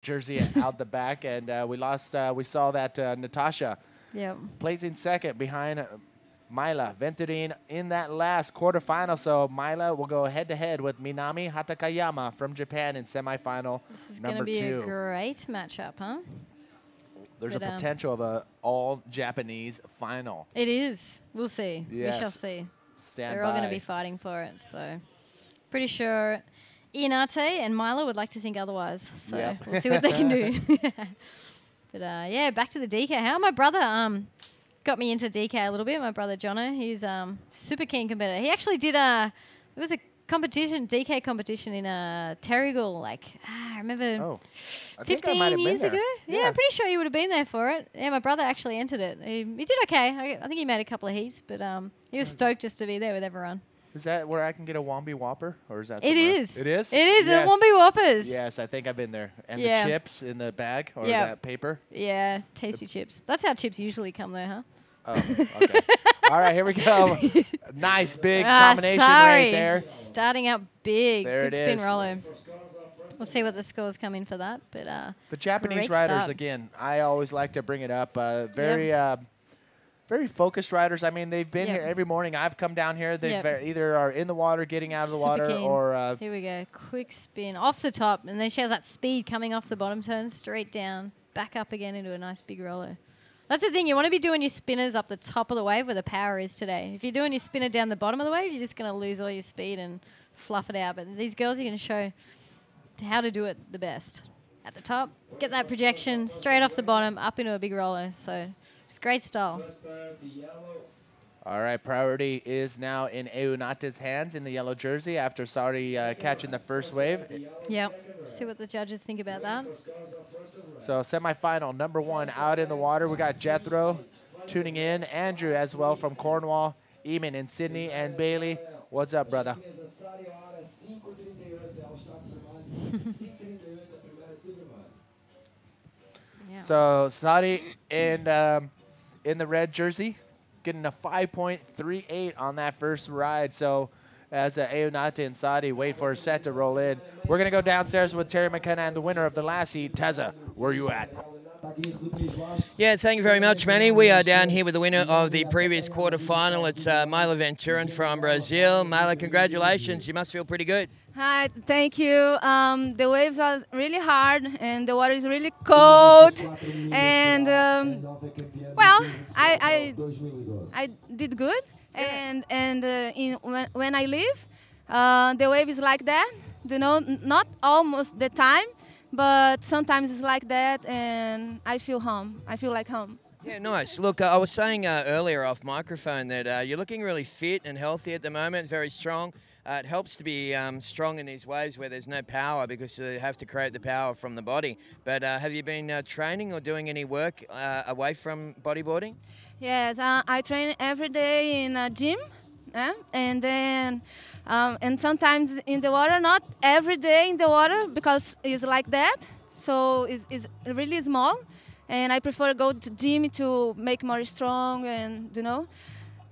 jersey out the back, and we lost. We saw that Natasha Yep. placing second behind Myla Venturin in that last quarterfinal. So Myla will go head-to-head with Minami Hatakayama from Japan in semifinal This is number 2. going to be a great matchup, huh? There's a potential of a all-Japanese final. It is. We'll see. Yes. We shall see. Stand They're all going by. to be fighting for it, so pretty sure Inate and Milo would like to think otherwise. So Yep. we'll see what they can do. But yeah, back to the DK. How my brother got me into DK a little bit. My brother Jono, he's super keen competitor. He actually did it was a competition, DK competition in Terrigal, like I remember I think I might 15 have been years there. ago. Yeah, I'm pretty sure you would have been there for it. Yeah, my brother actually entered it. He did okay. I think he made a couple of heats, but he was stoked just to be there with everyone. Is that where I can get a Wombi Whopper, or is that It somewhere? is. It is? It is. Yes. The Wombi Whoppers. Yes, I think I've been there. And Yeah. the chips in the bag, or Yeah. that paper? Yeah, tasty chips. That's how chips usually come there, huh? Oh, okay. All right, here we go. Nice big combination right there. Starting out big. There Good it spin is. roller. We'll see what the scores come in for that. But The Japanese great riders, start. again, I always like to bring it up. Very focused riders. I mean, they've been Yep. here every morning. I've come down here. They Yep. either are in the water, getting out of the Super water, keen. or Here we go. Quick spin off the top. And then she has that speed coming off the bottom turn, straight down, back up again into a nice big roller. That's the thing. You want to be doing your spinners up the top of the wave where the power is today. If you're doing your spinner down the bottom of the wave, you're just going to lose all your speed and fluff it out. But these girls are going to show how to do it the best. At the top, get that projection straight off the bottom, up into a big roller. So it's great style. All right, priority is now in Eunate's hands in the yellow jersey after Saudi catching the first wave. Yep. See what the judges think about that. So semifinal number 1 out in the water. We got Jethro tuning in, Andrew as well from Cornwall, Eamon in Sydney, and Bailey. What's up, brother? Yeah. So Saudi in the red jersey, getting a 5.38 on that first ride. So as Eunate and Saudi wait for a set to roll in, we're going to go downstairs with Terry McKenna and the winner of the last heat, Teza. Where you at? Yeah, thank you very much, Manny. We are down here with the winner of the previous quarterfinal. It's Myla Venturin from Brazil. Myla, congratulations. You must feel pretty good. Hi, thank you. The waves are really hard and the water is really cold. And well, I did good. And when I leave, the wave is like that. You know, not almost the time, but sometimes it's like that, and I feel home. I feel like home. Yeah, nice. Look, I was saying earlier off microphone that you're looking really fit and healthy at the moment, very strong. It helps to be strong in these waves where there's no power because you have to create the power from the body. But have you been training or doing any work away from bodyboarding? Yes, I train every day in a gym, and then and sometimes in the water. Not every day in the water because it's like that. So it's really small, and I prefer go to gym to make more strong, and you know.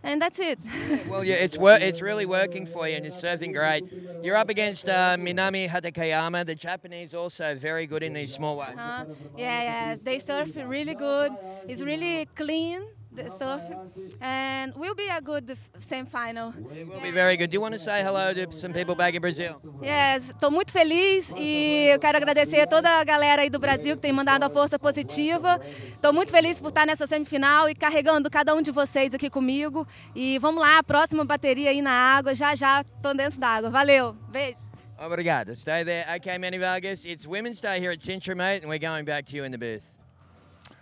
And that's it. Well, yeah, it's really working for you, and you're surfing great. You're up against Minami Hatakayama, the Japanese, also very good in these small waves. Yes, they surf really good. It's really clean, the surf, and will be a good semi-final. It will be very good. Do you want to say hello to some people back in Brazil? Yes, estou muito feliz e eu quero agradecer a toda a galera aí do Brasil que tem mandado a força positiva. Estou muito feliz por estar nessa semifinal e carregando cada um de vocês aqui comigo. E vamos lá, próxima bateria aí na água. Já estou dentro da água. Valeu, beijo. Obrigado. Stay there. Okay, Manny Vargas, it's Women's Day here at Sintra, mate, and we're going back to you in the booth.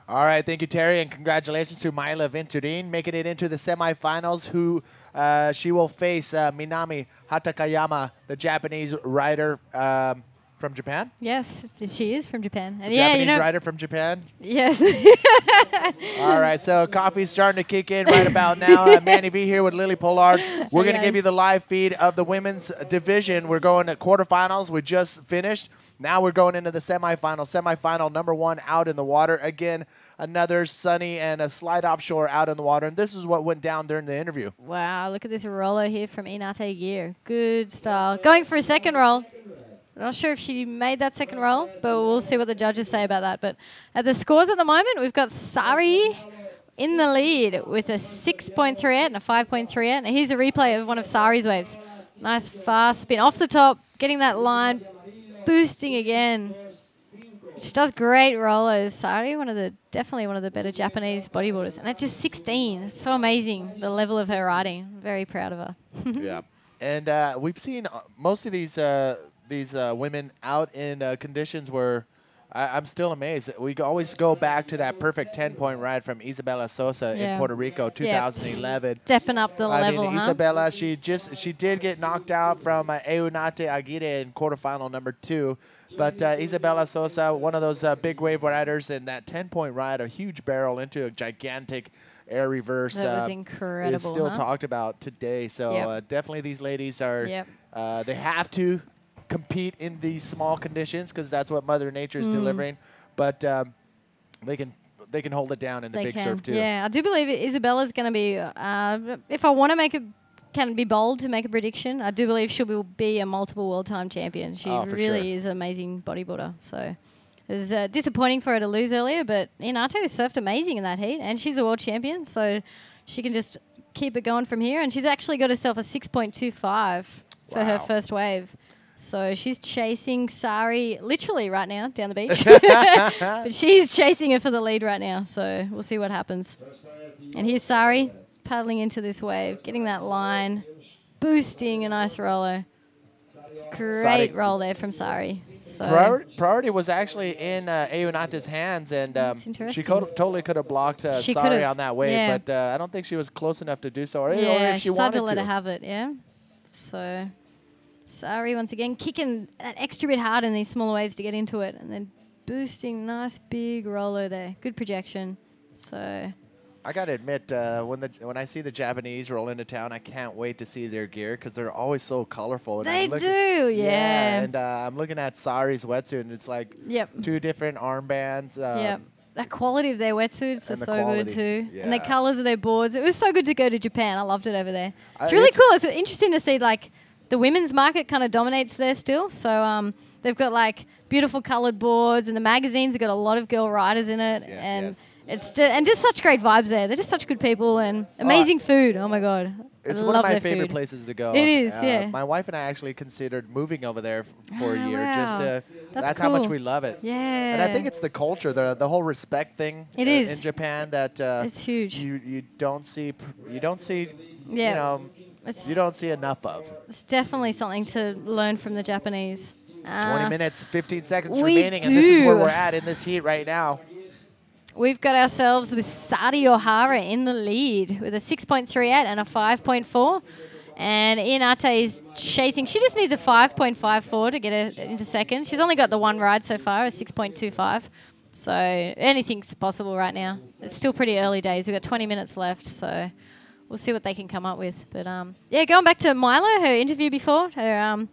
All right, thank you, Terry, and congratulations to Myla Venturin making it into the semifinals. Who she will face Minami Hatakayama, the Japanese rider from Japan. Yes, she is from Japan. And Japanese rider from Japan. Yes. All right, so coffee's starting to kick in right about now. Manny V here with Lily Pollard. We're going to give you the live feed of the women's division. We're going to quarterfinals. We just finished. Now we're going into the semifinal. Semifinal number 1 out in the water. Again, another sunny and a slide offshore out in the water. And this is what went down during the interview. Wow, look at this roller here from Inate Gear. Good style. Going for a second roll. Not sure if she made that second roll, but we'll see what the judges say about that. But at the scores at the moment, we've got Sari in the lead with a 6.38 and a 5.38. And here's a replay of one of Sari's waves. Nice fast spin off the top, getting that line, boosting again. She does great rollers. Sari, definitely one of the better Japanese bodyboarders. And at just 16, it's so amazing, the level of her riding. Very proud of her. Yeah. And we've seen most of these women out in conditions where I'm still amazed. We always go back to that perfect 10-point ride from Isabella Sosa in Puerto Rico, 2011. Stepping up the level, I mean, Isabella, she did get knocked out from Eunate Aguirre in quarterfinal number 2. But Isabella Sosa, one of those big wave riders, and that 10-point ride, a huge barrel into a gigantic air reverse. That was incredible. Is still talked about today. So definitely these ladies are, they have to compete in these small conditions because that's what Mother Nature is delivering. But they can hold it down in the big surf too. Yeah, I do believe Isabella's going to be, if I want to can be bold to make a prediction, I do believe she'll be a multiple world time champion. She really is an amazing bodyboarder. So it was disappointing for her to lose earlier, but Inate surfed amazing in that heat, and she's a world champion, so she can just keep it going from here. And she's actually got herself a 6.25 for her first wave. So she's chasing Sari literally right now down the beach. But she's chasing her for the lead right now, so we'll see what happens. And here's Sari paddling into this wave, getting that line, boosting a nice roller. Great roll there from Sari. So priority was actually in Eunate's hands, and she totally could have blocked Sari on that wave, but I don't think she was close enough to do so, or if she wanted to. Let her have it, So Sari, once again, kicking that extra bit hard in these smaller waves to get into it, and then boosting, nice big roller there. Good projection. So I got to admit, when I see the Japanese roll into town, I can't wait to see their gear because they're always so colorful. And they do, yeah. And I'm looking at Sari's wetsuit, and it's like 2 different armbands. That quality of their wetsuits is so good too. Yeah. And the colors of their boards. It was so good to go to Japan. I loved it over there. It's really cool. It's interesting to see, like, the women's market kind of dominates there still. So they've got, like, beautiful colored boards, and the magazines have got a lot of girl riders in it. It's just such great vibes there. They're just such good people and amazing food. Oh my god, it's one of my favorite places to go. It is, My wife and I actually considered moving over there for a year just to. That's how much we love it. Yeah, and I think it's the culture, the whole respect thing. It is in Japan that it's huge. You don't see you don't see enough of. It's definitely something to learn from the Japanese. 20 minutes, 15 seconds remaining, and this is where we're at in this heat right now. We've got ourselves with Sari Ohara in the lead with a 6.38 and a 5.4. And Inate is chasing. She just needs a 5.54 to get her into second. She's only got the one ride so far, a 6.25. So anything's possible right now. It's still pretty early days. We've got 20 minutes left, so we'll see what they can come up with. But, going back to Mila, her interview before, her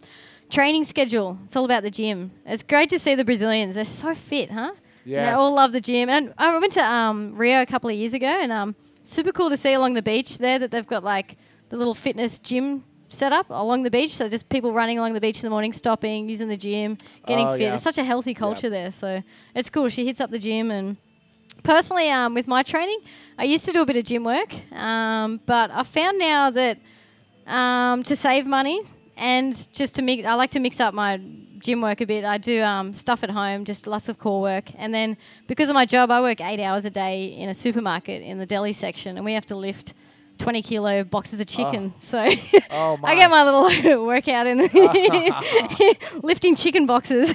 training schedule. It's all about the gym. It's great to see the Brazilians. They're so fit, huh? Yes. They all love the gym. And I went to Rio a couple of years ago, and super cool to see along the beach there that they've got like the little fitness gym set up along the beach. So just people running along the beach in the morning, stopping, using the gym, getting fit. It's such a healthy culture there. So it's cool. She hits up the gym. And personally, with my training, I used to do a bit of gym work, but I found now that to save money and just to I like to mix up my gym work a bit. I do stuff at home, just lots of core work. And then because of my job, I work 8 hours a day in a supermarket in the deli section, and we have to lift 20-kilo boxes of chicken. So I get my little workout in lifting chicken boxes.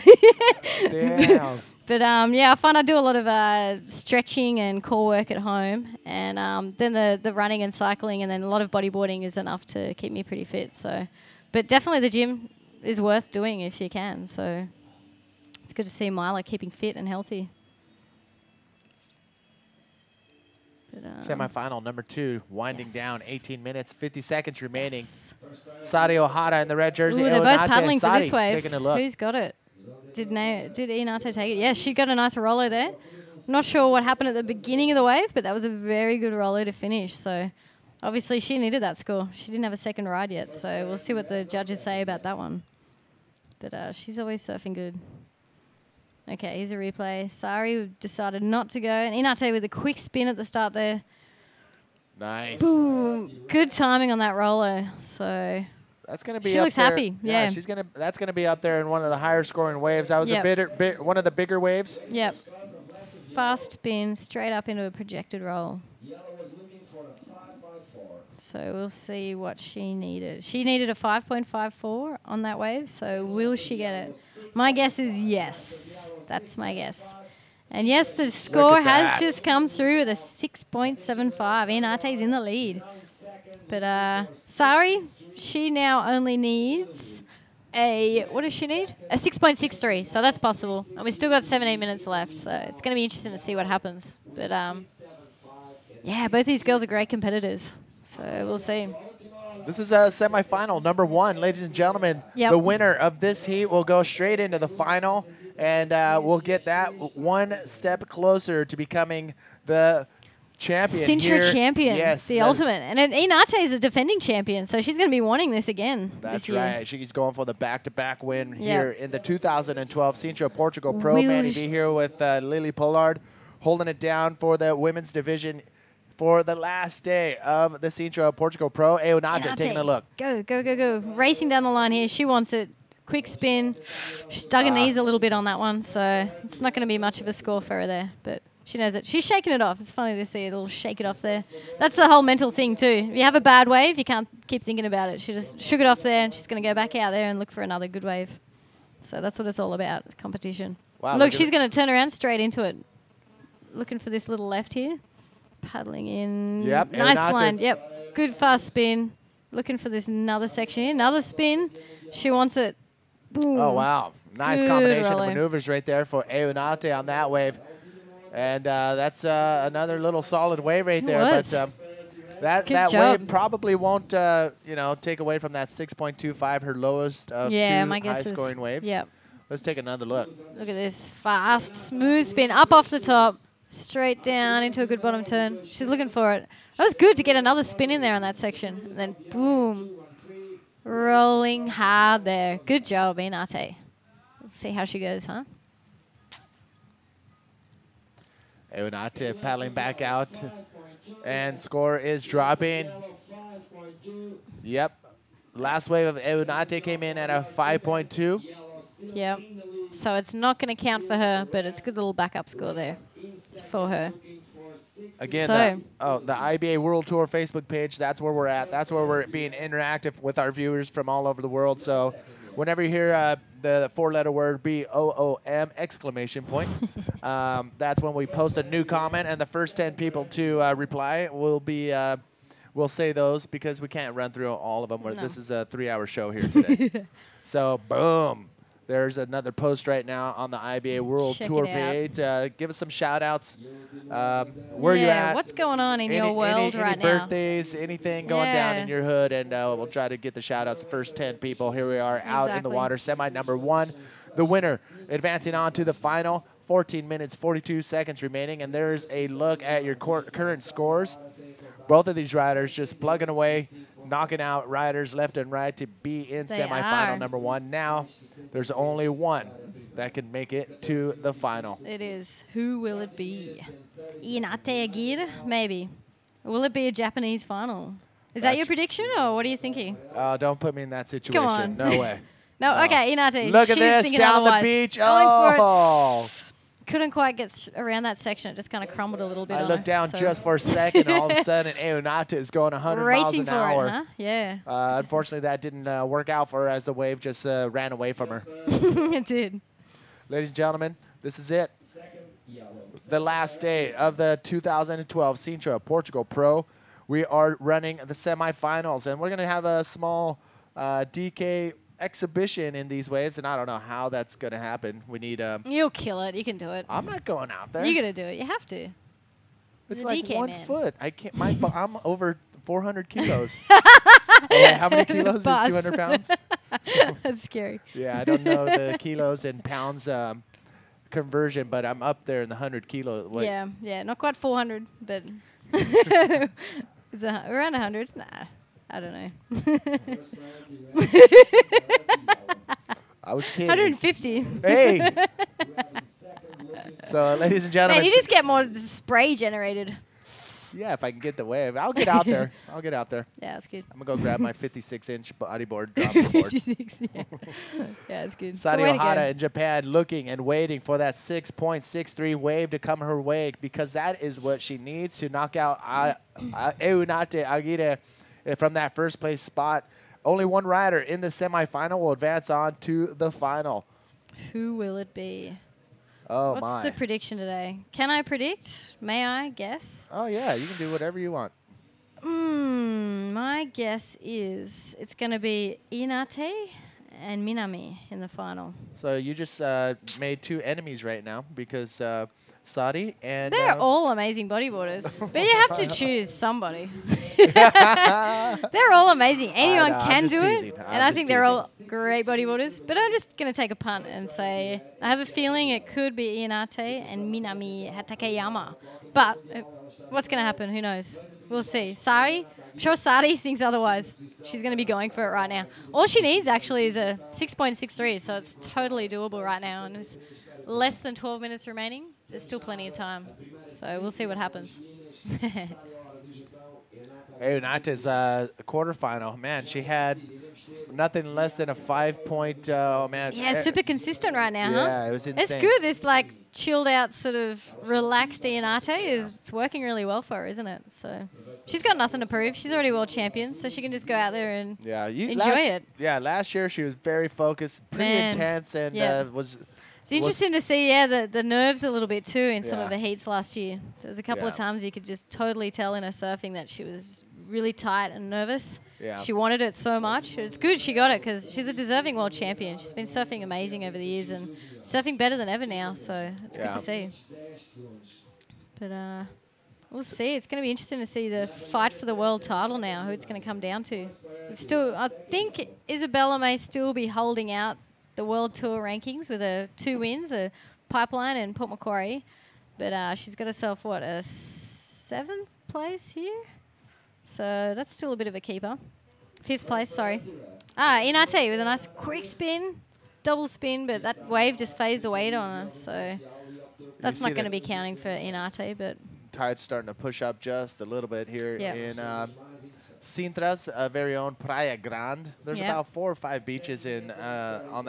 Damn. But I find I do a lot of stretching and core work at home, and then the running and cycling, and then a lot of bodyboarding is enough to keep me pretty fit. So, but definitely the gym is worth doing if you can. So it's good to see Mila keeping fit and healthy. Semi-final number 2, winding down, 18 minutes, 50 seconds remaining. Sari Ohara in the red jersey. They're both paddling for this wave. Taking a look. Who's got it? Did Inate take it? Yeah, she got a nice roller there. Not sure what happened at the beginning of the wave, but that was a very good roller to finish. So obviously she needed that score. She didn't have a second ride yet, so we'll see what the judges say about that one. But she's always surfing good. Okay, here's a replay. Sari decided not to go. And Inate with a quick spin at the start there. Nice. Boom. Good timing on that roller. So that's gonna be. She up looks there. happy. Yeah. That's gonna be up there in one of the higher scoring waves. That was one of the bigger waves. Yep. Fast spin straight up into a projected roll. So we'll see what she needed. She needed a 5.54 on that wave. So will she get it? My guess is yes. That's my guess. And yes, the score has just come through with a 6.75. Inate's in the lead. But Sari, she now only needs what does she need? A 6.63. So that's possible. And we've still got 17 minutes left. So it's going to be interesting to see what happens. But yeah, both these girls are great competitors. So we'll see. This is a semifinal number 1, ladies and gentlemen. Yep. The winner of this heat will go straight into the final, and we'll get that one step closer to becoming the champion. SINTRA champion. Yes, the ultimate. And Inate is a defending champion, so she's going to be wanting this again. That's right. She's going for the back-to-back win here in the 2012 SINTRA Portugal Pro. Manny V here with Lily Pollard holding it down for the women's division for the last day of the SINTRA Portugal Pro. Inate taking a look. Go, go, go, go. Racing down the line here. She wants it. Quick spin. She's dug her knees a little bit on that one, so it's not going to be much of a score for her there, but she knows it. She's shaking it off. It's funny to see a little shake it off there. That's the whole mental thing too. If you have a bad wave, you can't keep thinking about it. She just shook it off there, and she's going to go back out there and look for another good wave. So that's what it's all about, competition. Wow, look, she's going to turn around straight into it. Looking for this little left here. Paddling in. Yep. Nice line. Yep. Good fast spin. Looking for this another section here. Another spin. She wants it. Boom. Oh, wow. Nice Good combination rolling. of maneuvers right there for Inate on that wave. And that's another little solid wave right there. Was. But that wave probably won't take away from that 6.25, her lowest of two high-scoring waves. Yep. Let's take another look. Look at this. Fast, smooth spin. Up off the top. Straight down into a good bottom turn. She's looking for it. That was good to get another spin in there on that section. And then boom. Rolling hard there. Good job, Inate. We'll see how she goes, huh? Inate paddling back out. And score is dropping. Yep. Last wave of Inate came in at a 5.2. Yep. So it's not going to count for her, but it's a good little backup score there for her. Again, the IBA World Tour Facebook page, that's where we're at. That's where we're being interactive with our viewers from all over the world. So whenever you hear the 4-letter word BOOM exclamation point, that's when we post a new comment, and the first 10 people to reply will be we'll say those because we can't run through all of them. No. This is a 3-hour show here today. So boom. There's another post right now on the IBA World Tour page. Give us some shout-outs. Where you at? What's going on in your world right now? Any birthdays, anything going down in your hood, and we'll try to get the shout-outs. First 10 people. Here we are out in the water. Semi number 1. The winner advancing on to the final. 14 minutes, 42 seconds remaining. And there's a look at your current scores. Both of these riders just plugging away, knocking out riders left and right to be in semifinal number 1. Now, there's only one that can make it to the final. It is. Who will it be? Inate Aguirre? Maybe. Will it be a Japanese final? Is that your prediction, or what are you thinking? Don't put me in that situation. Come on. No way. No, okay, Inate. Look at this, down the beach. Oh! Couldn't quite get around that section. It just kind of crumbled a little bit. I looked down just for a second, and all of a sudden, Inate is going 100 miles an hour. It, huh? Yeah. Unfortunately, that didn't work out for her as the wave just ran away from her. It did. Ladies and gentlemen, this is it. The last day of the 2012 SINTRA Portugal Pro. We are running the semifinals, and we're going to have a small DK exhibition in these waves, and I don't know how that's going to happen. We need You'll kill it. You can do it. I'm not going out there. You're going to do it. You have to. It's like DK 1 man. foot. I can't. I'm over 400 kilos. How many kilos is 200 pounds? That's scary. Yeah, I don't know the kilos and pounds conversion, but I'm up there in the 100 kilo. Yeah, not quite 400, but it's around 100. Nah. I don't know. I was kidding. 150. Hey. So, ladies and gentlemen. Man, you just get more spray generated. Yeah, if I can get the wave. I'll get out there. I'll get out there. Yeah, that's good. I'm going to go grab my 56-inch bodyboard drop board. 56, yeah. Yeah, that's good. Sari So way to Ohara go. in Japan looking and waiting for that 6.63 wave to come her way because that is what she needs to knock out Eunate Aguirre from that first place spot. Only one rider in the semifinal will advance on to the final. Who will it be? Oh, What's my. the prediction today? Can I predict? May I guess? Oh, yeah. You can do whatever you want. My guess is it's going to be Inate and Minami in the final. So you just made two enemies right now because Sadi and... They're all amazing bodyboarders, but you have to choose somebody. They're all amazing. Anyone I'm can just do teasing. it, I'm and I just think they're all great bodyboarders. But I'm just going to take a punt and say I have a feeling it could be Inate and Minami Takayama. But what's going to happen? Who knows? We'll see. Sari? I'm sure Sari thinks otherwise. She's going to be going for it right now. All she needs actually is a 6.63, so it's totally doable right now. And it's less than 12 minutes remaining. There's still plenty of time. So we'll see what happens. Eunata's quarterfinal. Man, she had nothing less than a 5 point. Oh, man. Yeah, super consistent right now, huh? Yeah, it was insane. It's good. This like chilled out, sort of relaxed Ianate it's working really well for her, isn't it? So she's got nothing to prove. She's already world champion, so she can just go out there and enjoy it. Yeah, last year she was very focused, pretty intense, and was. It's interesting to see, the nerves a little bit too in some of the heats last year. There was a couple of times you could just totally tell in her surfing that she was really tight and nervous. Yeah. She wanted it so much. It's good she got it because she's a deserving world champion. She's been surfing amazing over the years and surfing better than ever now, so it's good to see. But we'll see. It's going to be interesting to see the fight for the world title now, who it's going to come down to. I think Isabella may still be holding out the World Tour rankings with her 2 wins, a Pipeline and Port Macquarie. But she's got herself, a 7th place here? So that's still a bit of a keeper. 5th place, sorry. Inate with a nice quick spin, double spin, but that wave just phased the weight on her. So that's not going to be counting for Inate, but... Tide's starting to push up just a little bit here in Sintra's very own Praia Grande. There's about 4 or 5 beaches in on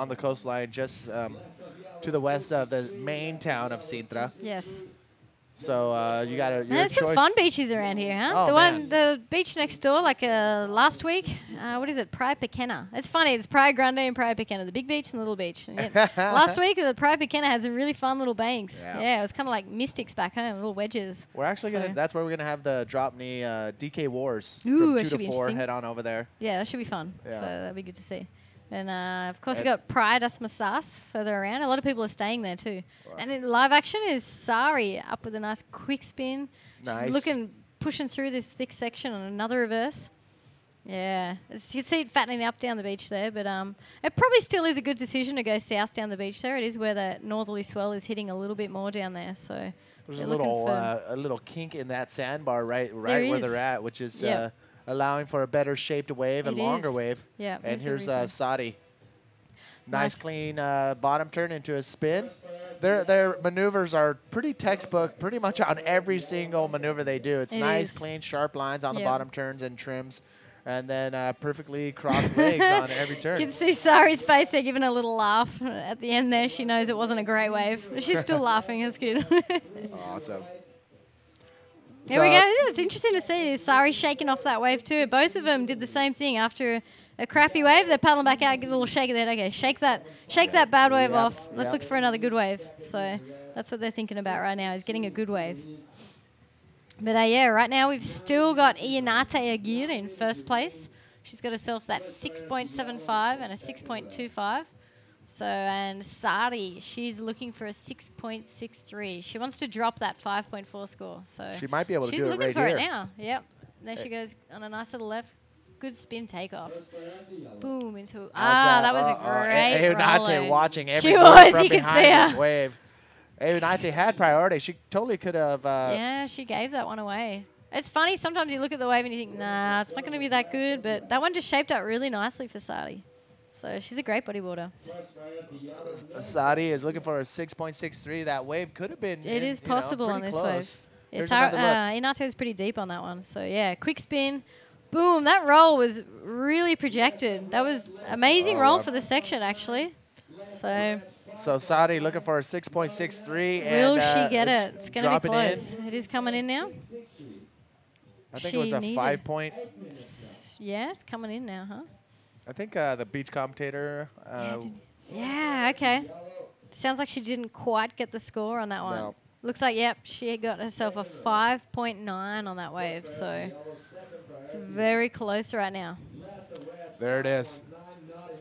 the coastline just to the west of the main town of Sintra. Yes. So you got There's some fun beaches around here, huh? Oh, the beach next door, like last week. What is it? Praia Pequena. It's funny. It's Praia Grande and Praia Pequena, the big beach and the little beach. And yet, last week, the Praia Pequena has some really fun little banks. Yeah, it was kind of like mystics back home, little wedges. We're actually gonna. That's where we're gonna have the drop knee DK Wars Ooh, from 2 to 4. Head on over there. Yeah, that should be fun. Yeah. So that'll be good to see. And, of course, we've got Praia das Massas further around. A lot of people are staying there, too. Wow. And in live action is Sari up with a nice quick spin. Nice. She's pushing through this thick section on another reverse. Yeah. You can see it fattening up down the beach there. But it probably still is a good decision to go south down the beach there. It is where the northerly swell is hitting a little bit more down there. So there's a little kink in that sandbar right where they're at, which is... allowing for a better shaped wave, a longer wave. Yeah. And here's Sadi. Nice clean bottom turn into a spin. Their maneuvers are pretty textbook, pretty much on every single maneuver they do. It's nice, clean, sharp lines on the bottom turns and trims. And then perfectly crossed legs on every turn. You can see Sari's face there giving a little laugh at the end there. She knows it wasn't a great wave. But she's still laughing. It's good. Awesome. Here we go. It's interesting to see Sari shaking off that wave too. Both of them did the same thing. After a crappy wave, they're paddling back out, give a little shake of the head. Okay, shake that bad wave off. Let's look for another good wave. So that's what they're thinking about right now, is getting a good wave. But right now we've still got Ianate Aguirre in first place. She's got herself that 6.75 and a 6.25. So, and Sadi, she's looking for a 6.63. She wants to drop that 5.4 score. So she might be able to do it right here. She's looking for it now. Yep. And there she goes on a nice little left. Good spin takeoff. Boom into. That was a great Eunate watching every She was. from You could see behind her. Wave. Eunate had priority. She totally could have. Yeah, she gave that one away. It's funny. Sometimes you look at the wave and you think, nah, it's not going to be that good. But that one just shaped up really nicely for Sadi. So she's a great bodybuilder. Sadi is looking for a 6.63. That wave could have been. It is possible on this wave. Here's Yeah, another look. Inato is pretty deep on that one. So yeah, quick spin. Boom, that roll was really projected. That was amazing roll for the section, actually. So Sadi looking for a 6.63. will and, she get it? It's going to be dropping in. close. It is coming in now. I think it was a She 5 point. Yeah, it's coming in now, huh? I think the beach commentator. Yeah, okay. Sounds like she didn't quite get the score on that one. No. Looks like, yep, she got herself a 5.9 on that wave. So it's very close right now. There it is.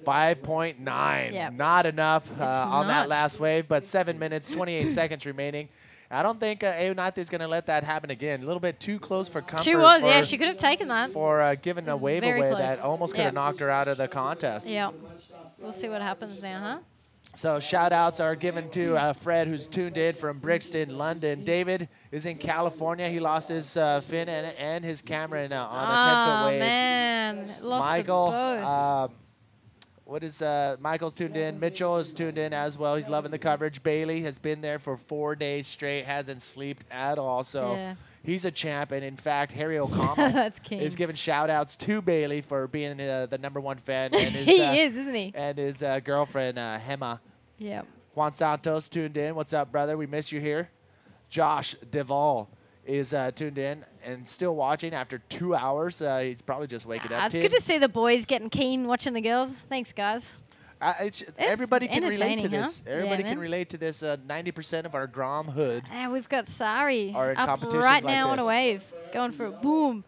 5.9. Yep. Not enough on that not. last wave, but 7 minutes, 28 seconds remaining. I don't think Eunate is going to let that happen again. A little bit too close for comfort. She was, yeah, she could have taken that. For giving a wave very away close. that almost could have Yep. knocked her out of the contest. Yeah. We'll see what happens now, huh? So shout-outs are given to Fred, who's tuned in from Brixton, London. David is in California. He lost his fin and his camera on a 10-foot wave. Oh, man. Lost Michael, them both. Michael's tuned in. Mitchell is tuned in as well. He's loving the coverage. Bailey has been there for 4 days straight, hasn't slept at all. So Yeah. he's a champ. And in fact, Harry O'Connell That's king. is giving shout-outs to Bailey for being the #1 fan. And his, He is, isn't he? And his girlfriend, Hema. Yeah. Juan Santos tuned in. What's up, brother? We miss you here. Josh Duvall is tuned in and still watching after 2 hours. He's probably just waking up. It's Tim, good to see the boys getting keen watching the girls. Thanks, guys. everybody can relate to entertaining, this. huh? Everybody Yeah, can man. relate to this. 90% of our Grom hood. And we've got Sari Are in up competitions right like now on a this. wave, going for a boom.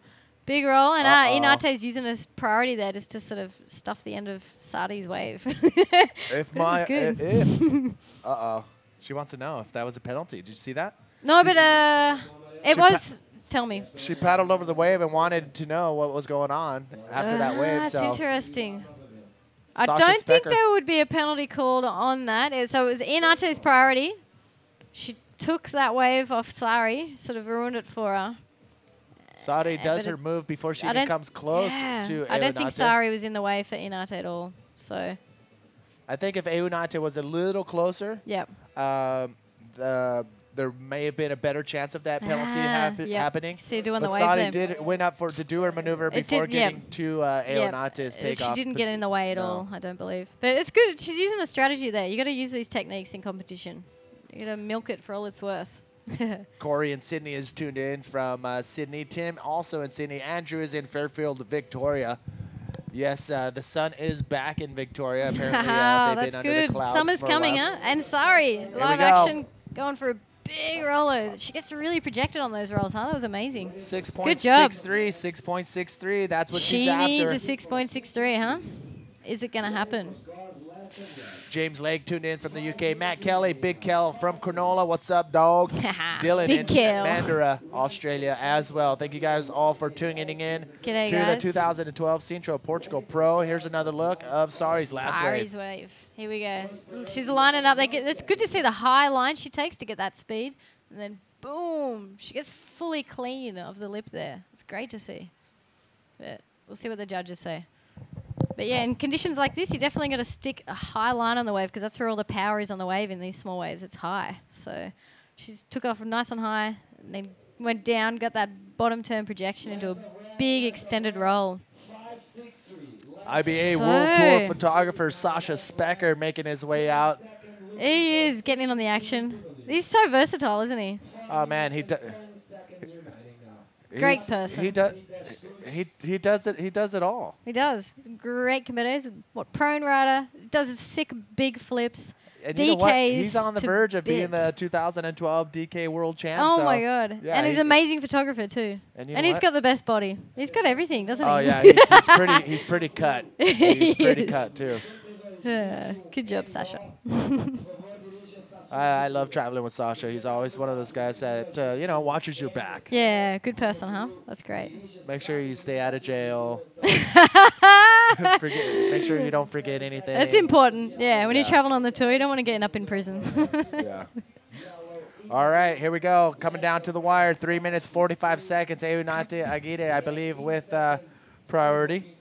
Big roll. And Inate's using his priority there just to sort of stuff the end of Sadi's wave. If That was good. Uh-oh. She wants to know if that was a penalty. Did you see that? No, but it She was. Tell me. She paddled over the wave and wanted to know what was going on after that wave. That's So interesting. I Sasha don't think Specker. there would be a penalty called on that. So it was Inate's priority. She took that wave off Sari, sort of ruined it for her. Sadi does but her move before she I even don't- comes close Yeah. to I don't think Eunate. Sari was in the way for Inate at all. So, I think if Eunate was a little closer, yep. there may have been a better chance of that penalty Yep. happening. See, doing But the wave Sadi there. did went up to do her maneuver It before did, yep. getting to Eunate's takeoff. She didn't get in the way at No. all, I don't believe. But it's good. She's using a strategy there. You got to use these techniques in competition. You got to milk it for all it's worth. Corey and Sydney is tuned in from Sydney. Tim also in Sydney. Andrew is in Fairfield, Victoria. Yes, the sun is back in Victoria. Apparently, they've That's been under good. the clouds Summer's for a coming, while. huh? And sorry, we live go. action going for a big roller. She gets really projected on those rolls, huh? That was amazing. 6.63, 6.63. That's what She she's after. needs a 6.63, huh? Is it going to happen? James Legg tuned in from the UK. Matt Kelly, Big Kel from Cronulla. What's up, dog? Dylan Big in Kel. Mandurah, Australia as well. Thank you guys all for tuning in G'day, to guys. the 2012 Sintra Portugal Pro. Here's another look of Sari's last Sari's wave. wave. Here we go. She's lining up. It's good to see the high line she takes to get that speed. And then, boom, she gets fully clean of the lip there. It's great to see. But we'll see what the judges say. But yeah, in conditions like this, you definitely got to stick a high line on the wave because that's where all the power is on the wave in these small waves. It's high. So she took off nice and high and then went down, got that bottom turn projection into a big extended roll. IBA So- World Tour photographer Sasha Specker making his way out. He is getting in on the action. He's so versatile, isn't he? Oh man, Great person. He does. He does it. He does it all. He does. Great competitor. Prone rider. Does sick big flips. And you know what? DKs He's on the to verge of being the bits. 2012 DK World Champ. Oh so my god. yeah, and he's he- an amazing photographer too. And you And know he's what? got the best body. He's got everything, doesn't Oh he? yeah, he's pretty cut. He's pretty is. cut too. Yeah. Good job, Sasha. I love traveling with Sasha. He's always one of those guys that watches your back. Yeah, good person, huh? That's great. Make sure you stay out of jail. Make sure you don't forget anything. That's important. Yeah, when Yeah. you're traveling on the tour, you don't want to get up in prison. Yeah. All right, here we go. Coming down to the wire. 3 minutes, 45 seconds. Eunate Aguirre, I believe, with priority.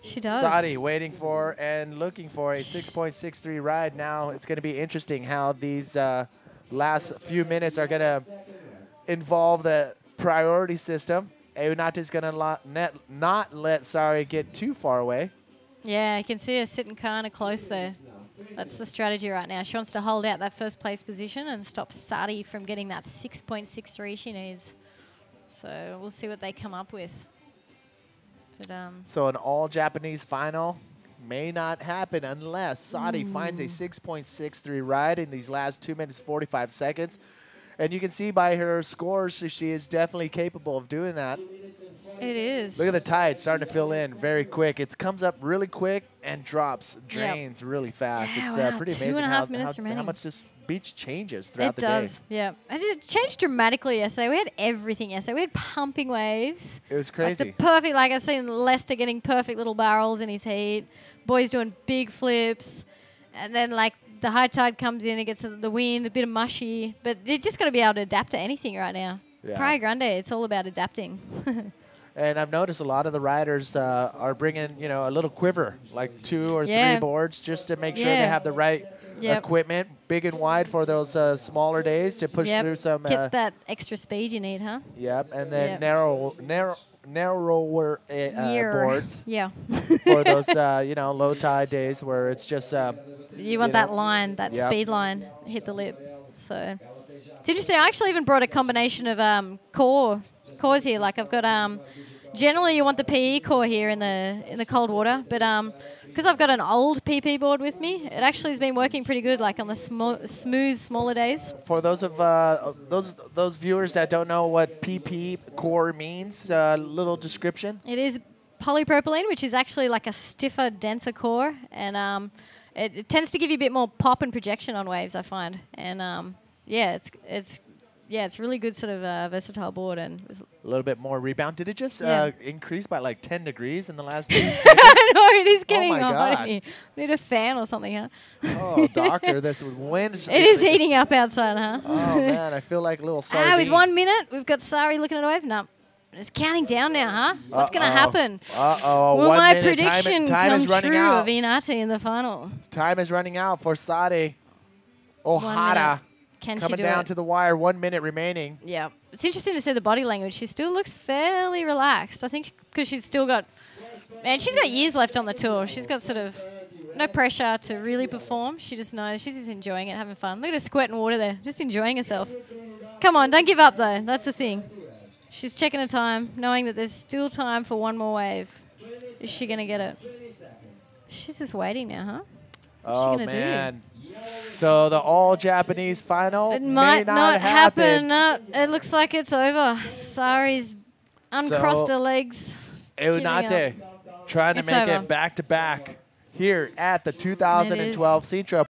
She does. Sadi waiting for and looking for a 6.63 ride. Now it's going to be interesting how these last few minutes are going to involve the priority system. Eunate is going to not let Sari get too far away. Yeah, you can see her sitting kind of close there. That's the strategy right now. She wants to hold out that first place position and stop Sadi from getting that 6.63 she needs. So we'll see what they come up with. But, so an all-Japanese final may not happen unless Sadi finds a 6.63 ride in these last 2 minutes, 45 seconds. And you can see by her scores, she is definitely capable of doing that. It is. Look at the tide starting to fill in very quick. It comes up really quick and drains really fast. Yeah, It's wow, pretty 2.5 amazing minutes how remaining. much this beach changes throughout the It does, day. yeah. And it changed dramatically yesterday. We had everything yesterday. We had pumping waves. It was Like crazy. the perfect, like I seen Lester getting perfect little barrels in his heat. Boys doing big flips. And then like the high tide comes in, it gets the wind, a bit of mushy. But you just got to be able to adapt to anything right now. Yeah. Praia Grande, it's all about adapting. And I've noticed a lot of the riders are bringing, a little quiver, like 2 or 3 boards, just to make sure they have the right equipment, big and wide for those smaller days to push through some. Get that extra speed you need, huh? Yep, and then narrower boards Yeah. for those, low tide days where it's just. You want that line, that speed line, hit the lip. So it's interesting. I actually even brought a combination of cores here. Like I've got generally you want the PE core here in the cold water, but because I've got an old PP board with me, it actually has been working pretty good. Like on the smooth, smaller days. For those of those viewers that don't know what PP core means, little description. It is polypropylene, which is actually like a stiffer, denser core, and it tends to give you a bit more pop and projection on waves, I find. And it's really good sort of versatile board and a little bit more rebound. Did it just increase by like 10 degrees in the last 2 seconds? I know, it is getting my hot God. in here. Need a fan or something, huh? Oh, doctor, this wind. It is heating up outside, huh? Oh man, I feel like a little sardine. with 1 minute, we've got Sari looking at a wave. No, it's counting down now, huh? What's going to happen? Uh-oh. Will 1 my minute. prediction time come is running true out. of Inati in the final? Time is running out for Sadi. Ohara Can she coming do down it? to the wire. 1 minute remaining. Yeah. It's interesting to see the body language. She still looks fairly relaxed. I think because she's still got... Man, she's got years left on the tour. She's got sort of no pressure to really perform. She just knows. She's just enjoying it, having fun. Look at her squirting water there. Just enjoying herself. Come on, don't give up, though. That's the thing. She's checking her time, knowing that there's still time for one more wave. Is she going to get it? She's just waiting now, huh? What's she gonna man. So the all-Japanese final It might may not happen. No, it looks like it's over. Sari's uncrossed her legs. Eunate trying to It's make over. it back-to-back here at the 2012 Sintra